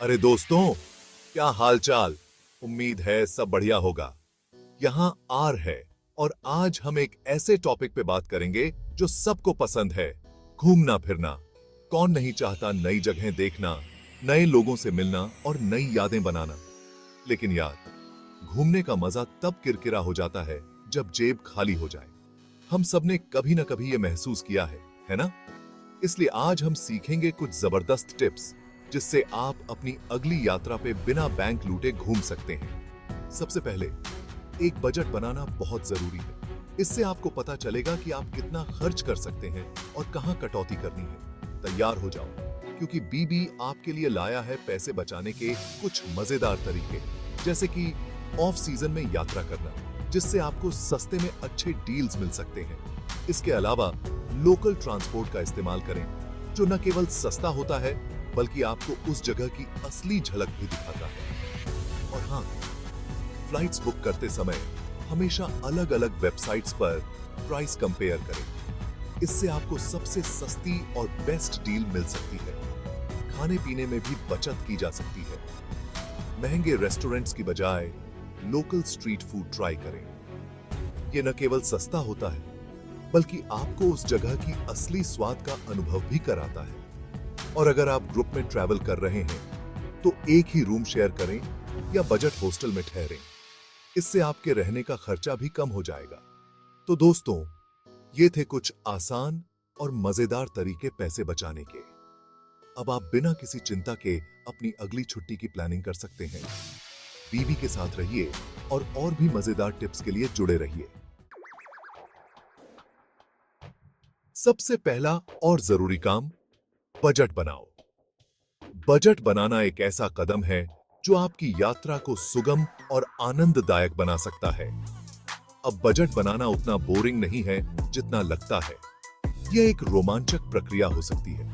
अरे दोस्तों, क्या हाल चाल। उम्मीद है सब बढ़िया होगा। यहाँ आर है और आज हम एक ऐसे टॉपिक पे बात करेंगे जो सबको पसंद है। घूमना फिरना। कौन नहीं चाहता नई जगहें देखना, नए लोगों से मिलना और नई यादें बनाना। लेकिन यार, घूमने का मजा तब किरकिरा हो जाता है जब जेब खाली हो जाए। हम सबने कभी ना कभी ये महसूस किया है ना? इसलिए आज हम सीखेंगे कुछ जबरदस्त टिप्स जिससे आप अपनी अगली यात्रा पे बिना बैंक लूटे घूम सकते हैं। सबसे पहले, एक बजट बनाना बहुत जरूरी है। इससे आपको पता चलेगा कि आप कितना खर्च कर सकते हैं और कहां कटौती करनी है। तैयार हो जाओ, क्योंकि बीबी आपके लिए लाया है पैसे बचाने के कुछ मजेदार तरीके, जैसे कि ऑफ सीजन में यात्रा करना, जिससे आपको सस्ते में अच्छे डील्स मिल सकते हैं। इसके अलावा लोकल ट्रांसपोर्ट का इस्तेमाल करें, जो न केवल सस्ता होता है बल्कि आपको उस जगह की असली झलक भी दिखाता है। और हाँ, फ्लाइट्स बुक करते समय हमेशा अलग-अलग वेबसाइट्स पर प्राइस कंपेयर करें। इससे आपको सबसे सस्ती और बेस्ट डील मिल सकती है। खाने पीने में भी बचत की जा सकती है। महंगे रेस्टोरेंट्स की बजाय लोकल स्ट्रीट फूड ट्राई करें। ये न केवल सस्ता होता है बल्कि आपको उस जगह की असली स्वाद का अनुभव भी कराता है। और अगर आप ग्रुप में ट्रैवल कर रहे हैं तो एक ही रूम शेयर करें या बजट हॉस्टल में ठहरें। इससे आपके रहने का खर्चा भी कम हो जाएगा। तो दोस्तों, ये थे कुछ आसान और मजेदार तरीके पैसे बचाने के। अब आप बिना किसी चिंता के अपनी अगली छुट्टी की प्लानिंग कर सकते हैं। बीवी के साथ रहिए और भी मजेदार टिप्स के लिए जुड़े रहिए। सबसे पहला और जरूरी काम, बजट बनाओ। बजट बनाना एक ऐसा कदम है जो आपकी यात्रा को सुगम और आनंददायक बना सकता है। अब बजट बनाना उतना बोरिंग नहीं है जितना लगता है। यह एक रोमांचक प्रक्रिया हो सकती है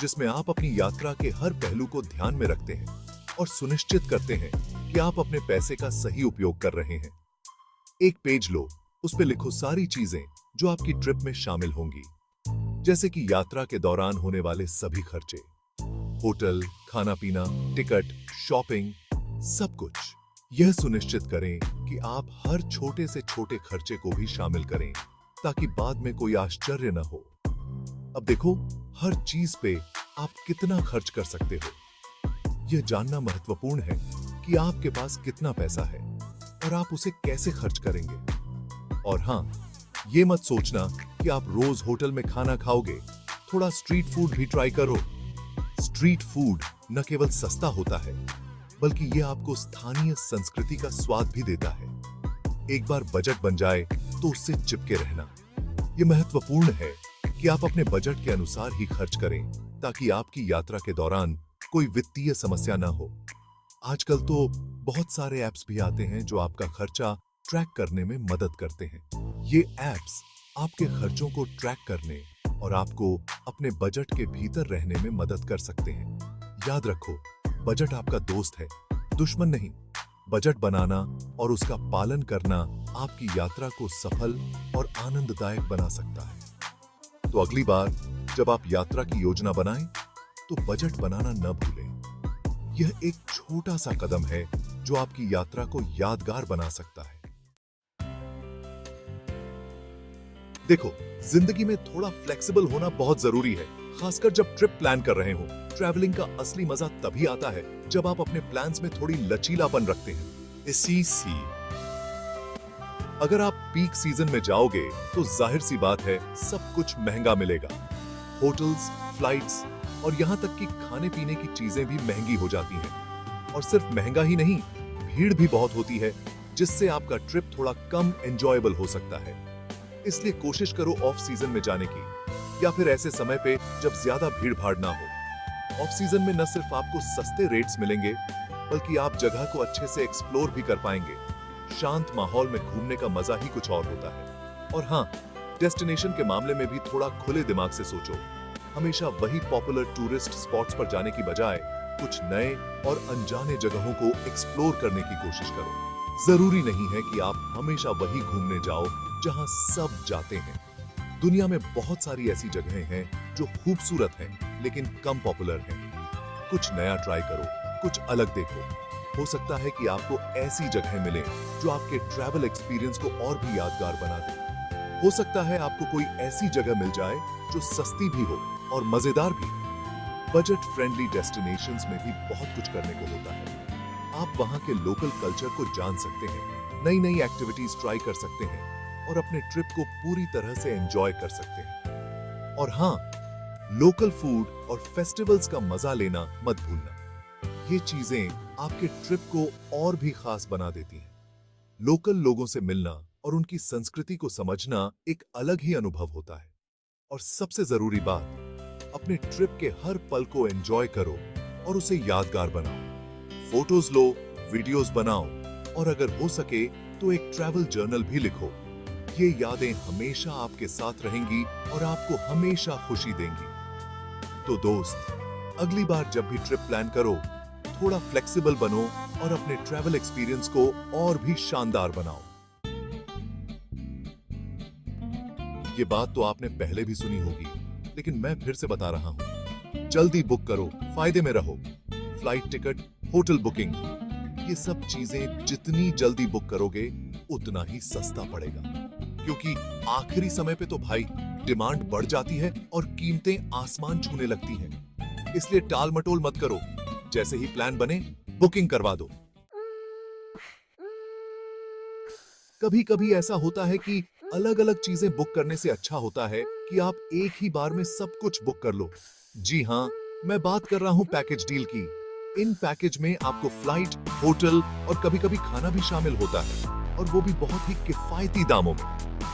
जिसमें आप अपनी यात्रा के हर पहलू को ध्यान में रखते हैं और सुनिश्चित करते हैं कि आप अपने पैसे का सही उपयोग कर रहे हैं। एक पेज लो, उस पे लिखो सारी चीजें जो आपकी ट्रिप में शामिल होंगी, जैसे कि यात्रा के दौरान होने वाले सभी खर्चे, होटल, खाना पीना, टिकट, शॉपिंग, सब कुछ। यह सुनिश्चित करें कि आप हर छोटे से छोटे खर्चे को भी शामिल करें ताकि बाद में कोई आश्चर्य न हो। अब देखो, हर चीज पे आप कितना खर्च कर सकते हो। यह जानना महत्वपूर्ण है कि आपके पास कितना पैसा है और आप उसे कैसे खर्च करेंगे। और हाँ, ये मत सोचना कि आप रोज होटल में खाना खाओगे। थोड़ा स्ट्रीट फूड भी ट्राई करो। स्ट्रीट फूड न केवल सस्ता होता है बल्कि यह आपको स्थानीय संस्कृति का स्वाद भी देता है। एक बार बजट बन जाए तो उससे चिपके रहना। यह महत्वपूर्ण है कि आप अपने बजट के अनुसार ही खर्च करें ताकि आपकी यात्रा के दौरान कोई वित्तीय समस्या ना हो। आजकल तो बहुत सारे ऐप्स भी आते हैं जो आपका खर्चा ट्रैक करने में मदद करते हैं। ये ऐप्स आपके खर्चों को ट्रैक करने और आपको अपने बजट के भीतर रहने में मदद कर सकते हैं। याद रखो, बजट आपका दोस्त है, दुश्मन नहीं। बजट बनाना और उसका पालन करना आपकी यात्रा को सफल और आनंददायक बना सकता है। तो अगली बार जब आप यात्रा की योजना बनाएं, तो बजट बनाना न भूलें। यह एक छोटा सा कदम है जो आपकी यात्रा को यादगार बना सकता है। देखो, जिंदगी में थोड़ा फ्लेक्सिबल होना बहुत जरूरी है, खासकर जब ट्रिप प्लान कर रहे हो। ट्रैवलिंग का असली मजा तभी आता है जब आप अपने प्लान्स में थोड़ी लचीलापन रखते हैं। इसी अगर आप पीक सीजन में जाओगे तो जाहिर सी बात है, सब कुछ महंगा मिलेगा। होटल्स, फ्लाइट्स और यहाँ तक कि खाने पीने की चीजें भी महंगी हो जाती हैं। और सिर्फ महंगा ही नहीं, भीड़ भी बहुत होती है, जिससे आपका ट्रिप थोड़ा कम एंजॉयबल हो सकता है। इसलिए कोशिश करो ऑफ सीजन में जाने की, या फिर ऐसे समय पे जब ज्यादा भीड़ भाड़ ना हो। ऑफ सीजन में न सिर्फ आपको सस्ते रेट्स मिलेंगे बल्कि आप जगह को अच्छे से एक्सप्लोर भी कर पाएंगे। शांत माहौल में घूमने का मजा ही कुछ और होता है। और हाँ, डेस्टिनेशन के मामले में भी थोड़ा खुले दिमाग से सोचो। हमेशा वही पॉपुलर टूरिस्ट स्पॉट्स पर जाने की बजाय कुछ नए और अनजाने जगहों को एक्सप्लोर करने की कोशिश करो। जरूरी नहीं है कि आप हमेशा वही घूमने जाओ जहां सब जाते हैं। दुनिया में बहुत सारी ऐसी जगहें हैं जो खूबसूरत हैं लेकिन कम पॉपुलर हैं। कुछ नया ट्राई करो, कुछ अलग देखो। हो सकता है कि आपको ऐसी जगह मिले जो आपके ट्रैवल एक्सपीरियंस को और भी यादगार बना दे। हो सकता है आपको कोई ऐसी जगह मिल जाए जो सस्ती भी हो और मजेदार भी। बजट फ्रेंडली डेस्टिनेशंस में भी बहुत कुछ करने को होता है। आप वहां के लोकल कल्चर को जान सकते हैं, नई नई एक्टिविटीज ट्राई कर सकते हैं और अपने ट्रिप को पूरी तरह से एंजॉय कर सकते हैं। और हाँ, लोकल फूड और फेस्टिवल्स का मजा लेना मत भूलना। ये चीजें आपके ट्रिप को और भी खास बना देती हैं। लोकल लोगों से मिलना और उनकी संस्कृति को समझना एक अलग ही अनुभव होता है। और सबसे जरूरी बात, अपने ट्रिप के हर पल को एंजॉय करो और उसे यादगार बनाओ। फोटोज लो, वीडियोस बनाओ और अगर हो सके तो एक ट्रैवल जर्नल भी लिखो। ये यादें हमेशा आपके साथ रहेंगी और आपको हमेशा खुशी देंगी। तो दोस्त, अगली बार जब भी ट्रिप प्लान करो, थोड़ा फ्लेक्सिबल बनो और अपने ट्रैवल एक्सपीरियंस को और भी शानदार बनाओ। ये बात तो आपने पहले भी सुनी होगी, लेकिन मैं फिर से बता रहा हूं। जल्दी बुक करो, फायदे में रहो। फ्लाइट टिकट, होटल बुकिंग, ये सब चीजें जितनी जल्दी बुक करोगे उतना ही सस्ता पड़ेगा। क्योंकि आखिरी समय पे तो भाई डिमांड बढ़ जाती है और कीमतें आसमान छूने लगती हैं। इसलिए टाल मटोल मत करो, जैसे ही प्लान बने बुकिंग करवा दो। कभी कभी ऐसा होता है कि अलग अलग चीजें बुक करने से अच्छा होता है कि आप एक ही बार में सब कुछ बुक कर लो। जी हाँ, मैं बात कर रहा हूं पैकेज डील की। इन पैकेज में आपको फ्लाइट, होटल और कभी कभी खाना भी शामिल होता है, और वो भी बहुत ही किफायती दामों में।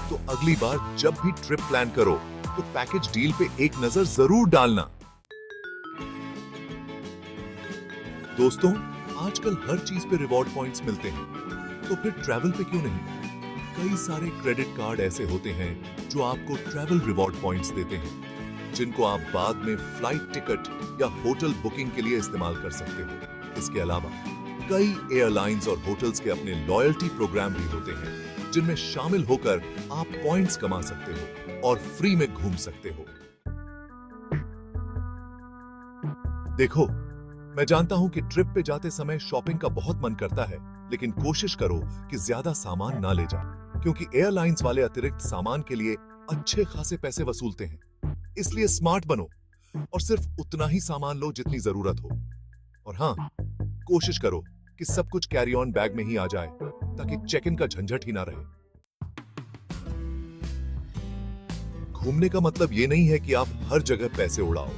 तो अगली बार जब भी ट्रिप प्लान करो तो पैकेज डील पे एक नजर जरूर डालना। दोस्तों, आजकल हर चीज पे रिवॉर्ड पॉइंट्स मिलते हैं, तो फिर ट्रैवल पे क्यों नहीं? कई सारे क्रेडिट कार्ड ऐसे होते हैं जो आपको ट्रैवल रिवॉर्ड पॉइंट्स देते हैं, जिनको आप बाद में फ्लाइट टिकट या होटल बुकिंग के लिए इस्तेमाल कर सकते हो। इसके अलावा कई एयरलाइंस और होटल्स के अपने लॉयल्टी प्रोग्राम भी होते हैं, जिनमें शामिल होकर आप पॉइंट्स कमा सकते हो और फ्री में घूम सकते हो। देखो, मैं जानता हूं कि ट्रिप पे जाते समय शॉपिंग का बहुत मन करता है, लेकिन कोशिश करो कि ज्यादा सामान ना ले जाओ, क्योंकि एयरलाइंस वाले अतिरिक्त सामान के लिए अच्छे खासे पैसे वसूलते हैं। इसलिए स्मार्ट बनो और सिर्फ उतना ही सामान लो जितनी जरूरत हो। और हाँ, कोशिश करो कि सब कुछ कैरी ऑन बैग में ही आ जाए, ताकि चेक इन का झंझट ही ना रहे। घूमने का मतलब ये नहीं है कि आप हर जगह पैसे उड़ाओ।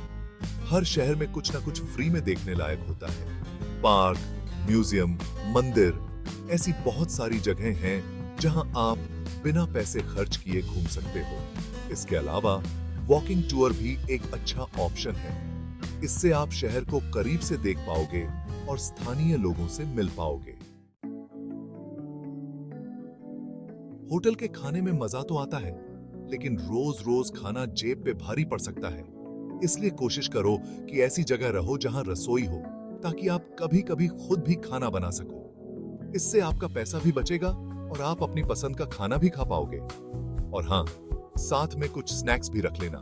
हर शहर में कुछ ना कुछ फ्री में देखने लायक होता है। पार्क, म्यूजियम, मंदिर, ऐसी बहुत सारी जगहें हैं जहां आप बिना पैसे खर्च किए घूम सकते हो। इसके अलावा वॉकिंग टूर भी एक अच्छा ऑप्शन है। इससे आप शहर को करीब से देख पाओगे और स्थानीय लोगों से मिल पाओगे। होटल के खाने में मजा तो आता है, लेकिन रोज रोज खाना जेब पे भारी पड़ सकता है। इसलिए कोशिश करो कि ऐसी जगह रहो जहां रसोई हो, ताकि आप कभी कभी खुद भी खाना बना सको। इससे आपका पैसा भी बचेगा और आप अपनी पसंद का खाना भी खा पाओगे। और हाँ, साथ में कुछ स्नैक्स भी रख लेना,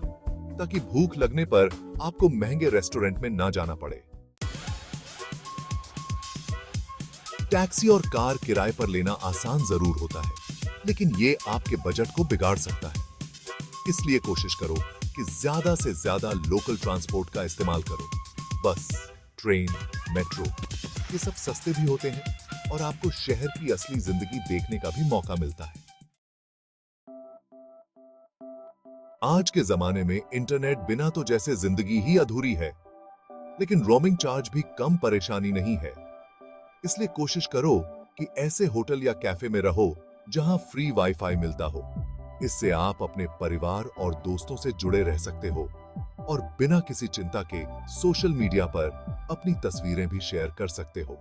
ताकि भूख लगने पर आपको महंगे रेस्टोरेंट में ना जाना पड़े। टैक्सी और कार किराए पर लेना आसान जरूर होता है, लेकिन ये आपके बजट को बिगाड़ सकता है। इसलिए कोशिश करो कि ज्यादा से ज्यादा लोकल ट्रांसपोर्ट का इस्तेमाल करो। बस, ट्रेन, मेट्रो, ये सब सस्ते भी होते हैं और आपको शहर की असली जिंदगी देखने का भी मौका मिलता है। आज के जमाने में इंटरनेट बिना तो जैसे जिंदगी ही अधूरी है, लेकिन रोमिंग चार्ज भी कम परेशानी नहीं है। इसलिए कोशिश करो कि ऐसे होटल या कैफे में रहो जहां फ्री वाईफाई मिलता हो। इससे आप अपने परिवार और दोस्तों से जुड़े रह सकते हो और बिना किसी चिंता के सोशल मीडिया पर अपनी तस्वीरें भी शेयर कर सकते हो।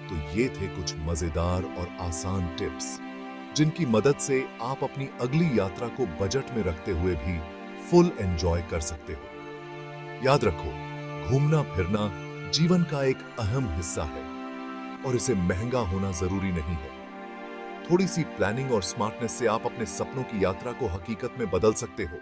तो ये थे कुछ मजेदार और आसान टिप्स, जिनकी मदद से आप अपनी अगली यात्रा को बजट में रखते हुए भी फुल एंजॉय कर सकते हो। याद रखो, घूमना फिरना जीवन का एक अहम हिस्सा है और इसे महंगा होना जरूरी नहीं है। थोड़ी सी प्लानिंग और स्मार्टनेस से आप अपने सपनों की यात्रा को हकीकत में बदल सकते हो।